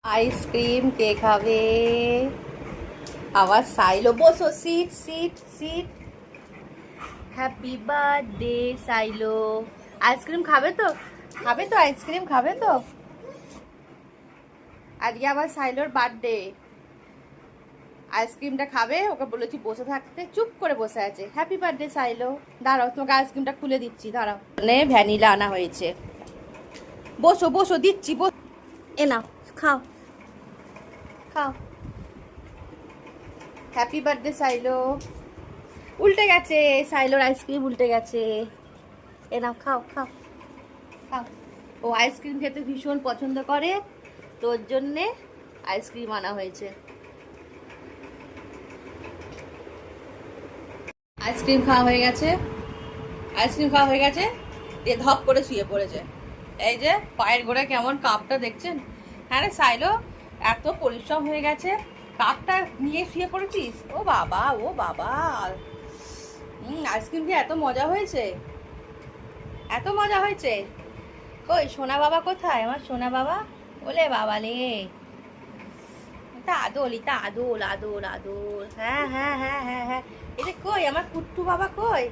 Ice cream কে খাবে? আবার সাইলো, বসো, sit sit sit. Happy birthday সাইলো। আইসক্রিম খাবে তো? খাবে তো আইসক্রিম, খাবে তো? আজকে আবার সাইলোর বার্থডে, আইসক্রিমটা খাবে। ওকে বলেছি বসে থাকতে, চুপ করে বসে আছে। Happy birthday silo. দাঁড়াও, তোমাকে আইসক্রিমটা খুলে দিচ্ছি, দাঁড়াও। মানে ভ্যানিলা আনা হয়েছে। বসো বসো, দিচ্ছি, বসো। এ নাও, খাও খাও। Happy birthday silo. উল্টে গেছে, সাইলোর আইসক্রিম উল্টে গেছে। এ নাও, খাও খাও খাও। ও আইসক্রিম খেতে ভীষণ পছন্দ করে, তোর জন্যে আইসক্রিম আনা হয়েছে। আইসক্রিম খাওয়া হয়ে গেছে, আইসক্রিম খাওয়া হয়ে গেছে, দিয়ে ধপ করে শুয়ে পড়েছে। এই যে পায়ের গোড়ায় কেমন কাপটা দেখছেন? হ্যাঁ রে সাইলো, এত পরিশ্রম হয়ে গেছে, কাপটা নিয়ে শুয়ে পড়েছিস? ও বাবা, ও বাবা। আইসক্রিম খেয়ে এত মজা হয়েছে, এত মজা হয়েছে। কই সোনা বাবা কোথায়? আমার সোনা বাবা, ওলে বাবা লে। এটা আদল, এটা আদল আদল আদল। হ্যাঁ হ্যাঁ হ্যাঁ হ্যাঁ হ্যাঁ। এটা কই আমার কুট্টু বাবা, কই?